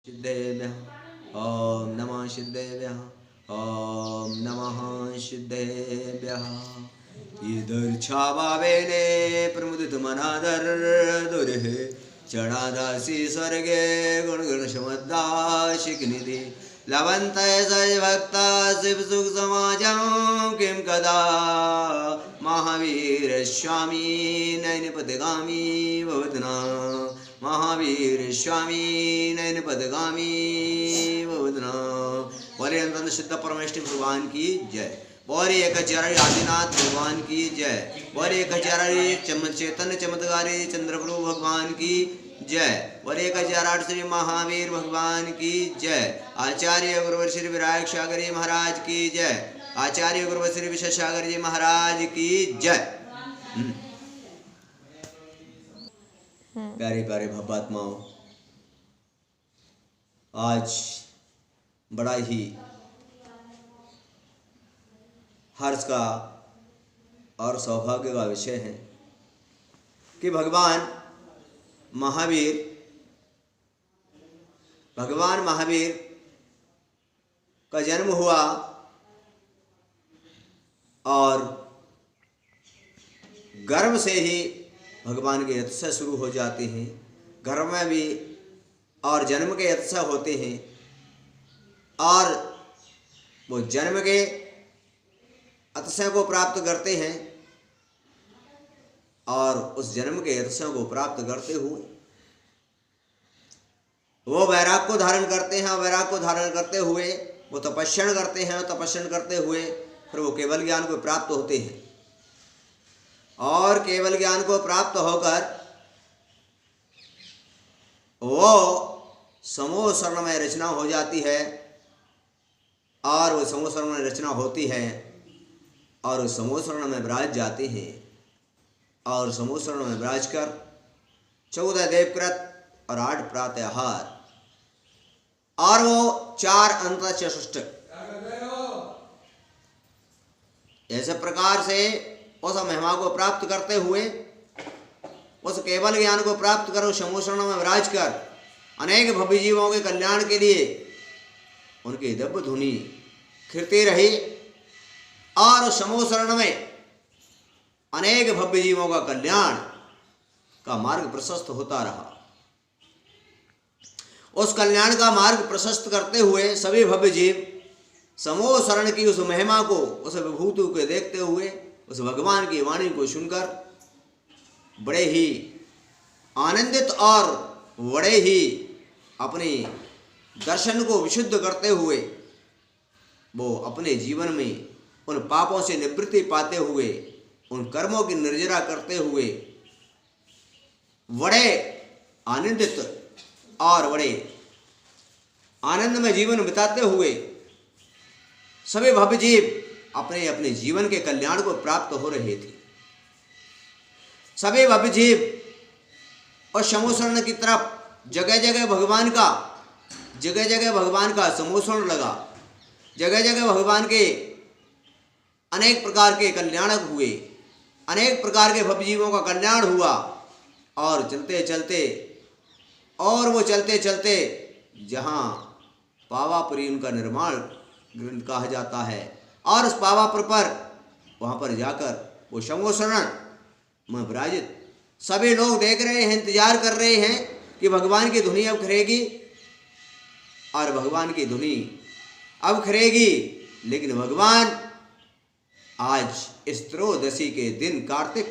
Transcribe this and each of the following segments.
सिद्धेभ्यः ॐ नमः सिद्धेभ्यः ॐ नमः सिद्धेभ्यः इधर छावावेने प्रमुदितमनादर दुर्ह चढ़ादासी स्वर्गे गुणगुण समदाशिकनिधि लवन्तय सजभक्ता शिव सुख समाजं किं कदा महावीर स्वामी नैनपदगामी भवतना महावीर स्वामी नैनपदगामी भवतना। बोले अनंत सिद्ध परमेष्ठि भगवान की जय। बोले एक चरण आदिनाथ भगवान की जय। बोले एक चरण चैतन्य चमत्कारी चंद्रप्रभु भगवान की जय। बोले एक श्री महावीर भगवान की जय। आचार्य गुरुवर श्री विरायक सागर जी महाराज की जय। आचार्य गुरुवर श्री विशेष सागर जी महाराज की जय। प्यारे प्यारे भवात्माओं, आज बड़ा ही हर्ष का और सौभाग्य का विषय है कि भगवान महावीर का जन्म हुआ और गर्भ से ही भगवान के अतिशय शुरू हो जाते हैं। गर्भ में भी और जन्म के अतिशय होते हैं और वो जन्म के अतिशय को प्राप्त करते हैं और उस जन्म के अतिशय को प्राप्त करते हुए वो वैराग को धारण करते हैं और वैराग को धारण करते हुए वो तपस्या करते हैं और तपस्या करते हुए फिर वो केवल ज्ञान को प्राप्त होते हैं और केवल ज्ञान को प्राप्त होकर वो समूह शरण में रचना हो जाती है और वो समूह शरण में रचना होती है और उस समूह शरण में विराज जाते हैं और समूह शरण में विराज कर 14 देवकृत और 8 प्रातःहार और वो 4 अंतःचतुष्ट ऐसे प्रकार से उस महिमा को प्राप्त करते हुए उस केवल ज्ञान को प्राप्त कर उस समूह शरण में विराज कर अनेक भव्य जीवों के कल्याण के लिए उनकी दिव्य धुनी खिरती रही और उस समूह शरण में अनेक भव्य जीवों का कल्याण का मार्ग प्रशस्त होता रहा। उस कल्याण का मार्ग प्रशस्त करते हुए सभी भव्य जीव समूह शरण की उस महिमा को उस विभूति को देखते हुए उस भगवान की वाणी को सुनकर बड़े ही आनंदित और बड़े ही अपने दर्शन को विशुद्ध करते हुए वो अपने जीवन में उन पापों से निवृत्ति पाते हुए उन कर्मों की निर्जरा करते हुए बड़े आनंदित और बड़े आनंद में जीवन बिताते हुए सभी भव्य जीव अपने अपने जीवन के कल्याण को प्राप्त हो रहे थे। सभी भव्य जीव और समूह शरण की तरफ जगह जगह भगवान का समूह शरण लगा। जगह जगह भगवान के अनेक प्रकार के कल्याणक हुए, अनेक प्रकार के भव्य जीवों का कल्याण हुआ और चलते चलते जहाँ पावापुरी उनका निर्माण ग्रंथ कहा जाता है और उस पावापुर पर वहाँ पर जाकर वो समूह शरण में विराजित सभी लोग देख रहे हैं, इंतजार कर रहे हैं कि भगवान की धुनी अब खरेगी और भगवान की धुनी अब खरेगी। लेकिन भगवान आज इस त्रयोदशी के दिन कार्तिक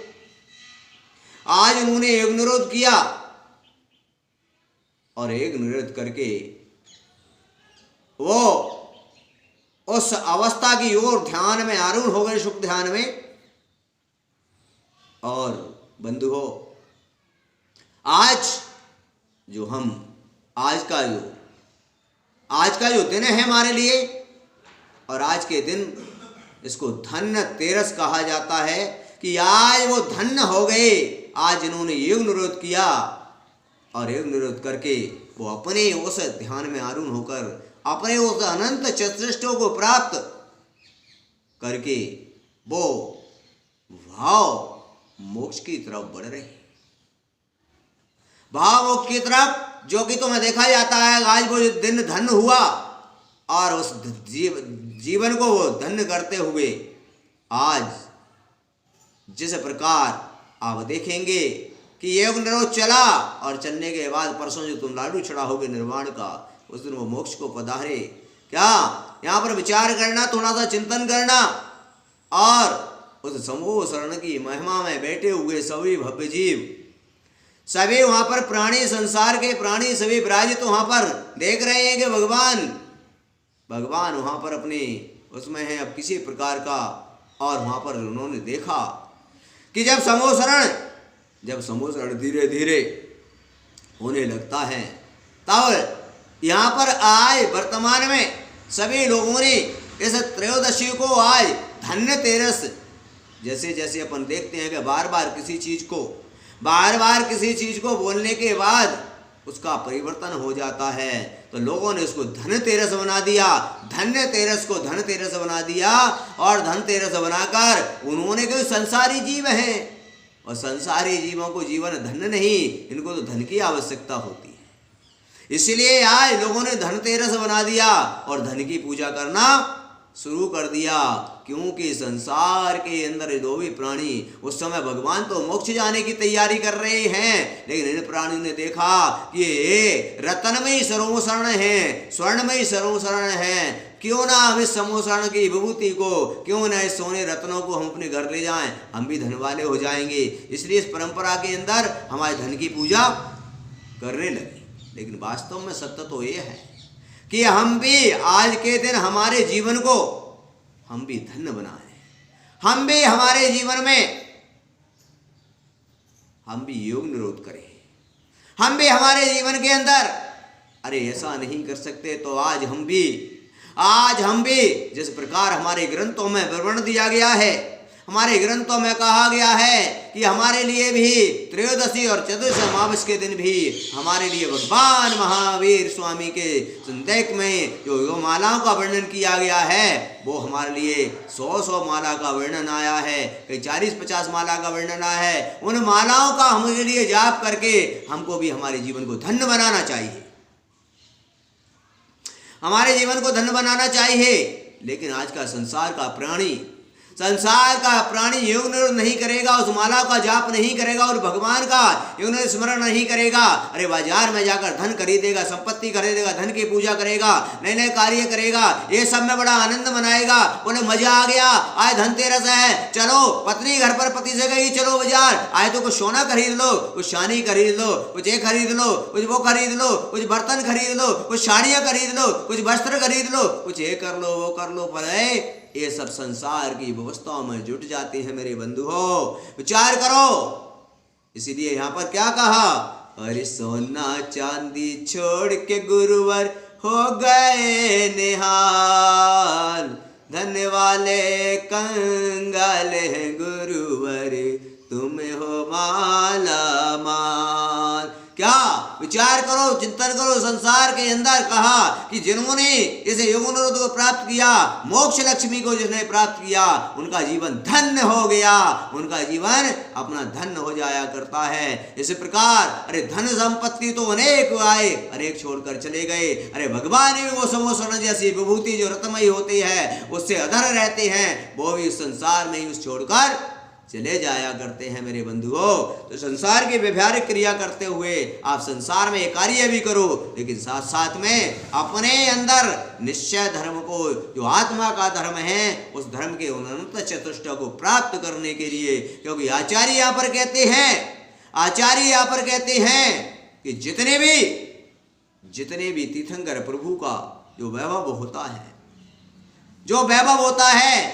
आज उन्होंने योग निरोध किया और योग निरोध करके वो उस अवस्था की ओर ध्यान में आरूढ़ हो गए, सुख ध्यान में। और बंधुओं, आज का जो दिन है हमारे लिए और आज के दिन इसको धन्य तेरस कहा जाता है कि आज वो धन्य हो गए। आज इन्होंने योग निरोध किया और योग निरोध करके वो अपने उस ध्यान में आरूढ़ होकर अपने उस अनंत चतुष्टयों को प्राप्त करके वो भाव मोक्ष की तरफ बढ़ रहे। भाव मोक्ष की तरफ जो कि तुम्हें देखा जाता है आज वो दिन धन्य हुआ और उस जीवन को वो धन्य करते हुए आज जिस प्रकार आप देखेंगे कि योग निरोध चला और चलने के बाद परसों जो तुम लाडू चढ़ाओगे निर्वाण का, उस दिन वो मोक्ष को पधारे। क्या यहाँ पर विचार करना, थोड़ा सा चिंतन करना और उस समूह शरण की महिमा में बैठे हुए सभी भव्य जीव, सभी वहां पर प्राणी, संसार के प्राणी सभी विराजित वहां पर देख रहे हैं कि भगवान वहां पर अपने उसमें है अब किसी प्रकार का। और वहां पर उन्होंने देखा कि जब समूह शरण धीरे धीरे होने लगता है, तब यहाँ पर आए वर्तमान में सभी लोगों ने इस त्रयोदशी को आज धन्य तेरस, जैसे जैसे अपन देखते हैं कि बार बार किसी चीज को बोलने के बाद उसका परिवर्तन हो जाता है, तो लोगों ने उसको धन तेरस बना दिया, धन्य तेरस को धन तेरस बना दिया। और धन तेरस बनाकर उन्होंने कहा संसारी जीव हैं और संसारी जीवों को जीवन धन्य नहीं, इनको तो धन की आवश्यकता होती है। इसलिए आज लोगों ने धन तेरस बना दिया और धन की पूजा करना शुरू कर दिया, क्योंकि संसार के अंदर जो भी प्राणी, उस समय भगवान तो मोक्ष जाने की तैयारी कर रहे हैं, लेकिन इन प्राणियों ने देखा कि ये रत्नमयी सर्वशरण है, स्वर्णमयी सर्वशरण है, क्यों ना हम इस समोशरण की विभूति को, क्यों ना इस सोने रत्नों को हम अपने घर ले जाएं, हम भी धन वाले हो जाएंगे। इसलिए इस परंपरा के अंदर हमारे धन की पूजा करने लगे। लेकिन वास्तव में सत्य तो ये है कि हम भी आज के दिन हमारे जीवन को हम भी धन्य बनाएं, हम भी हमारे जीवन में हम भी योग निरोध करें, हम भी हमारे जीवन के अंदर, अरे ऐसा नहीं कर सकते तो आज हम भी जिस प्रकार हमारे ग्रंथों में विवरण दिया गया है, हमारे ग्रंथों में कहा गया है कि हमारे लिए भी त्रयोदशी और चतुर्दशी अमावस के दिन भी हमारे लिए भगवान महावीर स्वामी के संदेश में जो मालाओं का वर्णन किया गया है, वो हमारे लिए 100 माला का वर्णन आया है, कई 40-50 माला का वर्णन आया है। उन मालाओं का हमारे लिए जाप करके हमको भी हमारे जीवन को धन्य बनाना चाहिए, हमारे जीवन को धन्य बनाना चाहिए। लेकिन आज का संसार का प्राणी योग निरोध नहीं करेगा, उस माला का जाप नहीं करेगा और भगवान का योग निरोध स्मरण नहीं करेगा। अरे बाजार में जाकर धन खरीदेगा, संपत्ति खरीदेगा, धन की पूजा करेगा, नए नए कार्य करेगा, ये सब में बड़ा आनंद मनाएगा, बोले मजा आ गया, आज धनतेरस है, चलो पत्नी घर पर पति से गई, चलो बाजार, आए तो कुछ सोना खरीद लो, कुछ चांदी खरीद लो, कुछ ये खरीद लो, कुछ वो खरीद लो, कुछ बर्तन खरीद लो, कुछ साड़ियाँ खरीद लो, कुछ वस्त्र खरीद लो, कुछ ये कर लो वो कर लो, पर ये सब संसार की व्यवस्थाओं में जुट जाते हैं। मेरे बंधुओं, विचार करो। इसीलिए यहाँ पर क्या कहा, अरे सोना चांदी छोड़ के गुरुवर हो गए निहाल, धन्य वाले कंगाल हैं गुरुवर, तुम हो माला माल। क्या विचार करो, चिंतन करो। संसार के अंदर कहा कि जिन्होंने इसे योग निरोध को प्राप्त किया, मोक्ष लक्ष्मी को जिसने प्राप्त किया, उनका जीवन धन्य हो गया, उनका जीवन अपना धन्य हो जाया करता है। इसी प्रकार अरे धन संपत्ति तो अनेक आए, अनेक छोड़कर चले गए। अरे भगवान भी वो समोसरण जैसी विभूति जो रत्नमयी होती है, उससे अधर रहते हैं, वो भी संसार में ही उस छोड़कर चले जाया करते हैं। मेरे बंधुओं, तो संसार की व्यवहारिक क्रिया करते हुए आप संसार में कार्य भी करो, लेकिन साथ साथ में अपने अंदर निश्चय धर्म को, जो आत्मा का धर्म है, उस धर्म के अनंत चतुष्ट को प्राप्त करने के लिए, क्योंकि आचार्य यहाँ पर कहते हैं कि जितने भी तीर्थंकर प्रभु का जो वैभव होता है,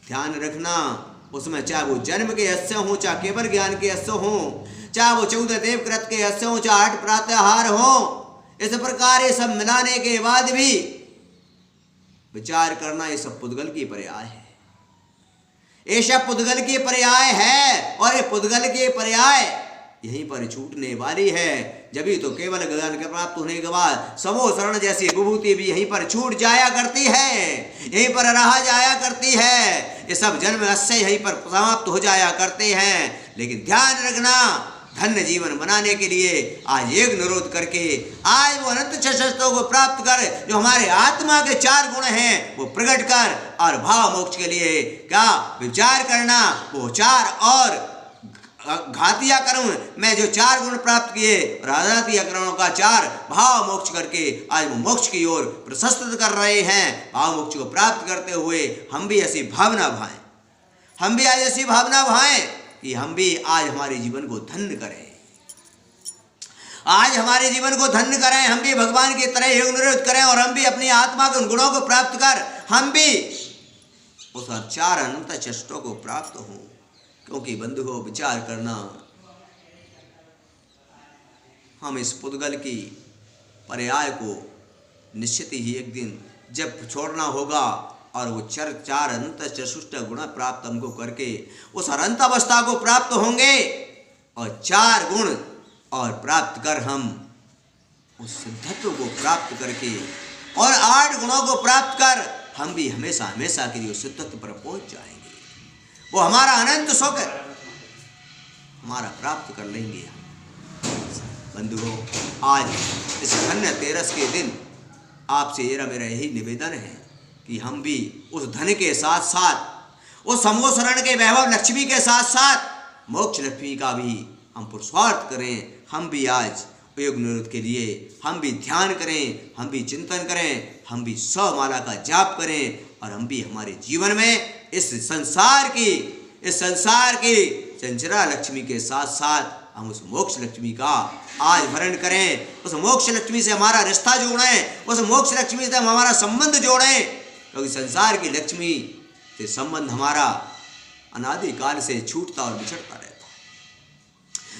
ध्यान रखना, उसमें चाहे वो जन्म के यस्य हो, चाहे केवल ज्ञान के यस्य हो, चाहे वो 14 देवकृत के यस्य हो, चाहे 8 प्रातःहार हो, इस प्रकार ये सब मिलाने के बाद भी विचार करना, ये सब पुद्गल की पर्याय है, ये सब पुद्गल की पर्याय है। और ये पुद्गल की पर्याय यहीं पर छूटने वाली है। जभी तो केवल ज्ञान के प्राप्त होने के बाद समो शरण जैसी विभूति भी यहीं पर छूट जाया करती है, यहीं पर रहा जाया करती है। ये सब जन्म अवश्य यहीं पर समाप्त हो जाया करते हैं। लेकिन ध्यान रखना, धन्य जीवन बनाने के लिए आज एक निरोध करके आज वो अनंत शस्त्रों को प्राप्त कर, जो हमारे आत्मा के 4 गुण हैं वो प्रकट कर, और भाव मोक्ष के लिए क्या विचार करना, वो 4 और घातिया कर्म में जो 4 गुण प्राप्त किए और आघातिया कर्मों का 4 भाव मोक्ष करके आज वो मोक्ष की ओर प्रशस्त कर रहे हैं। भाव मोक्ष को प्राप्त करते हुए हम भी ऐसी भावना भाएं, हम भी आज ऐसी भावना भाएं कि हम भी आज हमारे जीवन को धन्य करें, आज हमारे जीवन को धन्य करें, हम भी भगवान की तरह योग निरोध करें, और हम भी अपनी आत्मा के उन गुणों को प्राप्त कर हम भी उस 4 अनंत चेष्टों को प्राप्त हों। क्योंकि बंधु हो, विचार करना, हम इस पुद्गल की पर्याय को निश्चित ही एक दिन जब छोड़ना होगा, और वो 4 अनंत चतुष्ट गुण प्राप्त हमको करके उस अनंत अवस्था को प्राप्त होंगे, और 4 गुण और प्राप्त कर हम उस सिद्धत्व को प्राप्त करके और 8 गुणों को प्राप्त कर हम भी हमेशा हमेशा के लिए उस सिद्धत्व पर पहुंच जाएंगे। वो हमारा अनंत सुख हमारा प्राप्त कर लेंगे। बंधुओं, आज इस धन्य तेरस के दिन आपसे मेरा यही निवेदन है कि हम भी उस धन के साथ साथ उस समोसरण के वैभव लक्ष्मी के साथ साथ मोक्ष लक्ष्मी का भी हम पुरुषार्थ करें। हम भी आज योग निरोध के लिए हम भी ध्यान करें, हम भी चिंतन करें, हम भी 100 माला का जाप करें, और हम भी हमारे जीवन में इस संसार की चंचला लक्ष्मी के साथ साथ हम उस मोक्ष लक्ष्मी का आज भरण करें। उस मोक्ष लक्ष्मी से हमारा रिश्ता जोड़ें, उस मोक्ष लक्ष्मी से हम हमारा संबंध जोड़ें, क्योंकि संसार की लक्ष्मी से संबंध हमारा अनादिकाल से छूटता और बिछड़ता रहता है।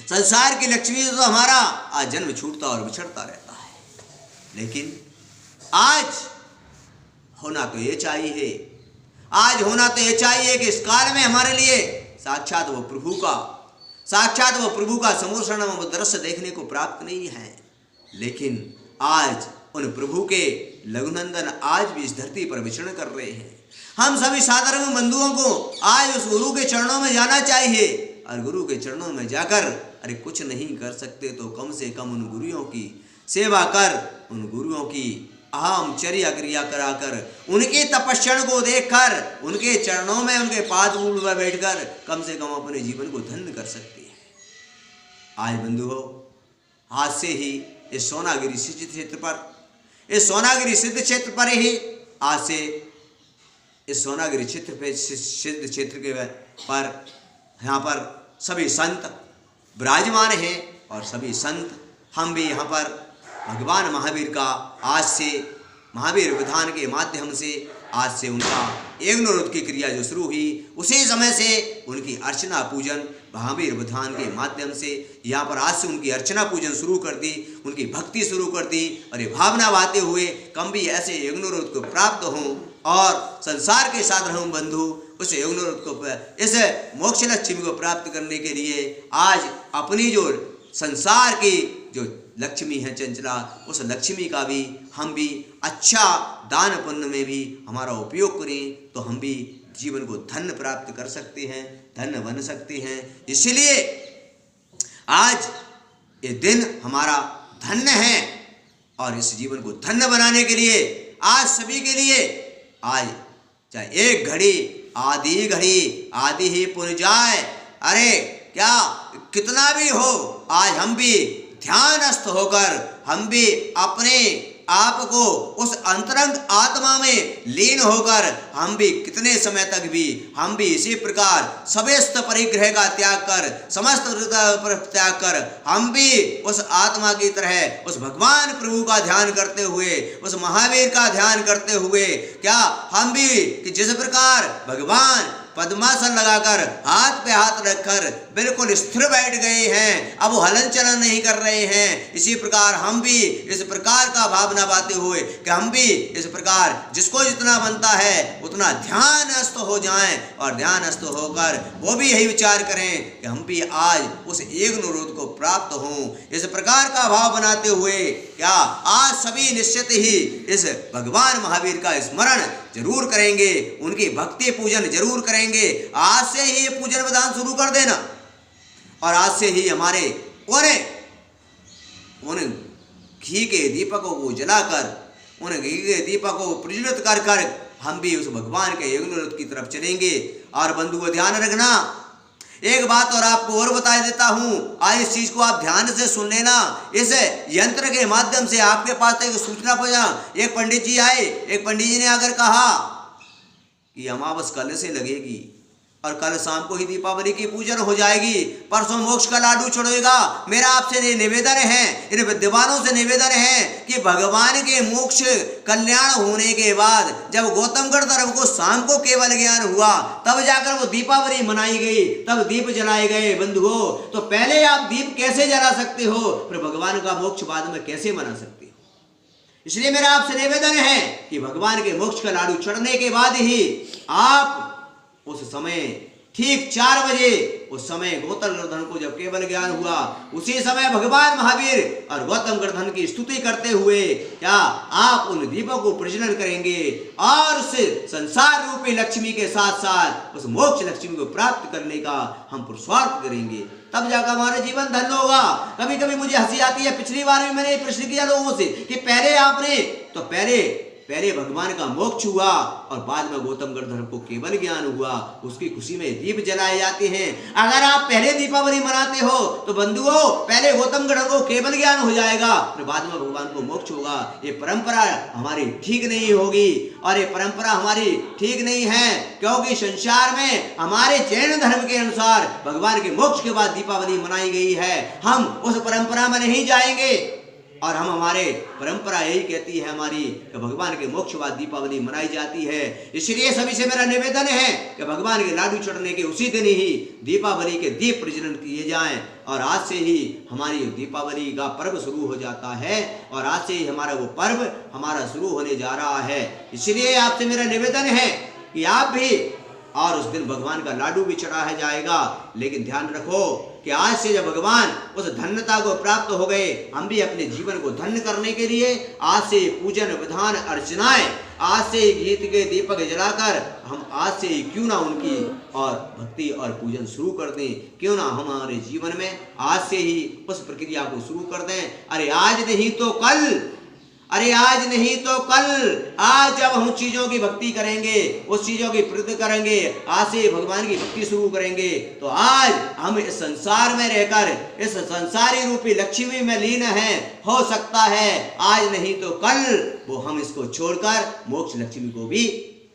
संसार की लक्ष्मी से तो हमारा आज जन्म छूटता और बिछड़ता रहता है। लेकिन आज होना तो ये चाहिए, आज होना तो ये चाहिए कि इस काल में हमारे लिए साक्षात वो प्रभु का समोसरण वो दृश्य देखने को प्राप्त नहीं है। लेकिन आज उन प्रभु के लघुनंदन आज भी इस धरती पर विचरण कर रहे हैं। हम सभी साधारण बंधुओं को आज उस गुरु के चरणों में जाना चाहिए, और गुरु के चरणों में जाकर अरे कुछ नहीं कर सकते तो कम से कम उन गुरुओं की सेवा कर, उन गुरुओं की अहम चर्या क्रिया कराकर, उनके तपस्या को देखकर, उनके चरणों में उनके पाद मूल में बैठकर कम से कम अपने जीवन को धन्य कर सकते हैं। आज बंधुओं, आज से ही इस सोनागिरी सिद्ध क्षेत्र पर ही आज से इस सोनागिरी सिद्ध क्षेत्र के पर यहाँ पर सभी संत विराजमान हैं, और सभी संत हम भी यहाँ पर भगवान महावीर का आज से महावीर विधान के माध्यम से आज से उनका एक निरोध की क्रिया जो शुरू हुई, उसी समय से उनकी अर्चना पूजन महावीर विधान के माध्यम से यहाँ पर आज से उनकी अर्चना पूजन शुरू कर दी, उनकी भक्ति शुरू कर दी, और ये भावना बातें हुए कम भी ऐसे योग निरोध को प्राप्त हों और संसार के साथ रहूं बंधु। उस योग निरोध को, इस मोक्ष लक्ष्मी को प्राप्त करने के लिए आज अपनी जो संसार की जो लक्ष्मी है चंचला, उस लक्ष्मी का भी हम भी अच्छा दान पुण्य में भी हमारा उपयोग करें, तो हम भी जीवन को धन्य प्राप्त कर सकते हैं, धन्य बन सकते हैं। इसलिए आज ये दिन हमारा धन्य है, और इस जीवन को धन्य बनाने के लिए आज सभी के लिए आज चाहे एक घड़ी आदि ही पुन जाए, अरे क्या कितना भी हो, आज हम भी ध्यानस्थ होकर हम भी अपने आप को उस अंतरंग आत्मा में लीन होकर हम भी कितने समय तक भी हम भी इसी प्रकार समस्त परिग्रह का त्याग कर, समस्त पर त्याग कर हम भी उस आत्मा की तरह उस भगवान प्रभु का ध्यान करते हुए, उस महावीर का ध्यान करते हुए, क्या हम भी कि जिस प्रकार भगवान पद्मासन लगाकर हाथ पे हाथ रखकर बिल्कुल स्थिर बैठ गए हैं, अब वो हलन चलन नहीं कर रहे हैं, इसी प्रकार हम भी इस प्रकार का भावना बातें हुए कि हम भी इस प्रकार जिसको जितना बनता है उतना ध्यानस्थ हो जाएं, और ध्यानस्थ होकर वो भी यही विचार करें कि हम भी आज उस एक निरोध को प्राप्त हों। इस प्रकार का भाव बनाते हुए क्या आज सभी निश्चित ही इस भगवान महावीर का स्मरण जरूर करेंगे, उनकी भक्ति पूजन जरूर करेंगे। आज से ही ये पूजन विधान शुरू कर देना, और आज से ही हमारे उन घी के दीपकों को जलाकर, उन घी के दीपकों को प्रज्वलित कर कर हम भी उस भगवान के यज्ञ की तरफ चलेंगे। और बंधुओं ध्यान रखना, एक बात और आपको और बता देता हूँ, आज इस चीज को आप ध्यान से सुन लेना। इस यंत्र के माध्यम से आपके पास एक सूचना पहुंचा। एक पंडित जी आए, एक पंडित जी ने आकर कहा कि अमावस कल से लगेगी और कल शाम को ही दीपावली की पूजन हो जाएगी, परसों मोक्ष का लाडू चढ़ेगा। मेरा आपसे निवेदन है, इन विद्वानों से निवेदन है कि भगवान के मोक्ष कल्याण होने के बाद जब गौतमगढ़ धर्म को शाम को केवल ज्ञान हुआ, तब जाकर वो दीपावली मनाई गई, तब दीप जलाए गए। बंधुओं, तो पहले आप दीप कैसे जला सकते हो, फिर भगवान का मोक्ष बाद में कैसे मना सकते हो? इसलिए मेरा आपसे निवेदन है कि भगवान के मोक्ष का लाडू चढ़ने के बाद ही आप उस समय ठीक 4 बजे, उस समय गौतम गर्धन को जब केवल ज्ञान हुआ, उसी समय भगवान महावीर और गौतम गर्धन की स्तुति करते हुए क्या आप उन दीपों को प्रज्वलन करेंगे और उस संसार रूपी लक्ष्मी के साथ साथ उस मोक्ष लक्ष्मी को प्राप्त करने का हम पुरुषार्थ करेंगे। तब जाकर हमारा जीवन धन्य होगा। कभी कभी मुझे हंसी आती है, पिछली बार भी मैंने प्रश्न किया लोगों से कि पहले आपने तो पहले भगवान का मोक्ष हुआ और बाद में गौतम गर्धन को केवल ज्ञान हुआ, उसकी खुशी में दीप जलाए जाते हैं। अगर आप पहले दीपावली मनाते हो तो बंधुओं, पहले गौतम गर्धन को केवल ज्ञान हो जाएगा, फिर बाद में भगवान को मोक्ष होगा। ये परंपरा हमारी ठीक नहीं होगी और ये परंपरा हमारी ठीक नहीं है, क्योंकि संसार में हमारे जैन धर्म के अनुसार भगवान के मोक्ष के बाद दीपावली मनाई गई है। हम उस परंपरा में नहीं जाएंगे और हम हमारे परंपरा यही कहती है हमारी कि भगवान के मोक्ष बाद दीपावली मनाई जाती है। इसलिए सभी से मेरा निवेदन है कि भगवान के लाडू चढ़ने के उसी दिन ही दीपावली के दीप प्रज्वलन किए जाएं और आज से ही हमारी दीपावली का पर्व शुरू हो जाता है और आज से ही हमारा वो पर्व हमारा शुरू होने जा रहा है। इसलिए आपसे मेरा निवेदन है कि आप भी, और उस दिन भगवान का लाडू भी चढ़ाया जाएगा, लेकिन ध्यान रखो कि आज से जब भगवान उस धन्यता को प्राप्त हो गए, हम भी अपने जीवन को धन्य करने के लिए आज से पूजन विधान अर्चनाएं, आज से गीत के दीपक जलाकर हम आज से क्यों ना उनकी और भक्ति और पूजन शुरू कर दें। क्यों ना हमारे जीवन में आज से ही उस प्रक्रिया को शुरू कर दें। अरे आज नहीं तो कल, अरे आज नहीं तो कल, आज जब हम चीजों की भक्ति करेंगे, उस चीजों की प्रीति करेंगे, आज से भगवान की भक्ति शुरू करेंगे, तो आज हम इस संसार में रहकर इस संसारी रूपी लक्ष्मी में लीन है। हो सकता है आज नहीं तो कल वो हम इसको छोड़कर मोक्ष लक्ष्मी को भी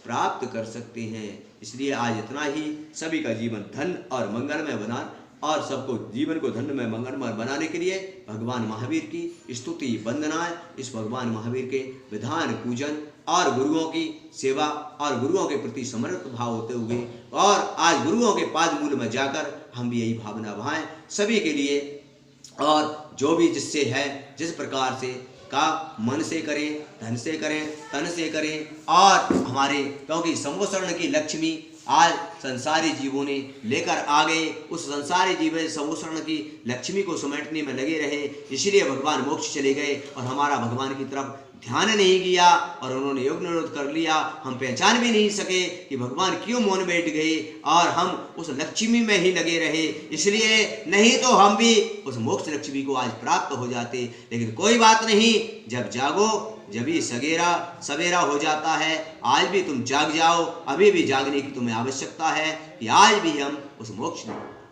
प्राप्त कर सकते हैं। इसलिए आज इतना ही। सभी का जीवन धन्य और मंगलमय बना और सबको जीवन को धन्य में मंगलमय बनाने के लिए भगवान महावीर की स्तुति वंदनाएं, इस भगवान महावीर के विधान पूजन और गुरुओं की सेवा और गुरुओं के प्रति समर्पित भाव होते हुए और आज गुरुओं के पाद मूल में जाकर हम भी यही भावना भाएं सभी के लिए। और जो भी जिससे है, जिस प्रकार से का मन से करें, धन से करें, तन से करें और हमारे, क्योंकि समोसरण की लक्ष्मी आज संसारी जीवों ने लेकर आ गए, उस संसारी जीवन समोसरण की लक्ष्मी को समेटने में लगे रहे, इसलिए भगवान मोक्ष चले गए और हमारा भगवान की तरफ ध्यान नहीं किया और उन्होंने योग निरोध कर लिया। हम पहचान भी नहीं सके कि भगवान क्यों मौन बैठ गए और हम उस लक्ष्मी में ही लगे रहे। इसलिए नहीं तो हम भी उस मोक्ष लक्ष्मी को आज प्राप्त हो जाते। लेकिन कोई बात नहीं, जब जागो जब ही सवेरा हो जाता है। आज भी तुम जाग जाओ, अभी भी जागने की तुम्हें आवश्यकता है कि आज भी हम उस मोक्ष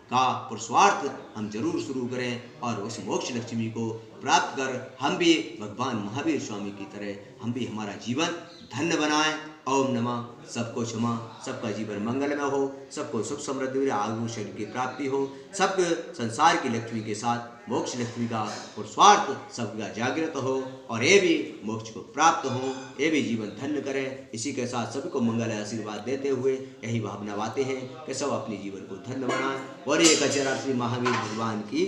का पुरुषार्थ हम जरूर शुरू करें और उस मोक्ष लक्ष्मी को प्राप्त कर हम भी भगवान महावीर स्वामी की तरह हम भी हमारा जीवन धन्य बनाएं। ओम नमः। सबको क्षमा, सबका जीवन मंगलमय हो, सबको सुख समृद्धि आभूषण की प्राप्ति हो, सब संसार की लक्ष्मी के साथ मोक्ष लक्ष्मी का पुरुषार्थ सबका जागृत हो और ये भी मोक्ष को प्राप्त हो, ये भी जीवन धन्य करें। इसी के साथ सभी को मंगल आशीर्वाद देते हुए यही भावना बातें हैं कि सब अपने जीवन को धन्य बनाएं और एक अचरा श्री महावीर भगवान की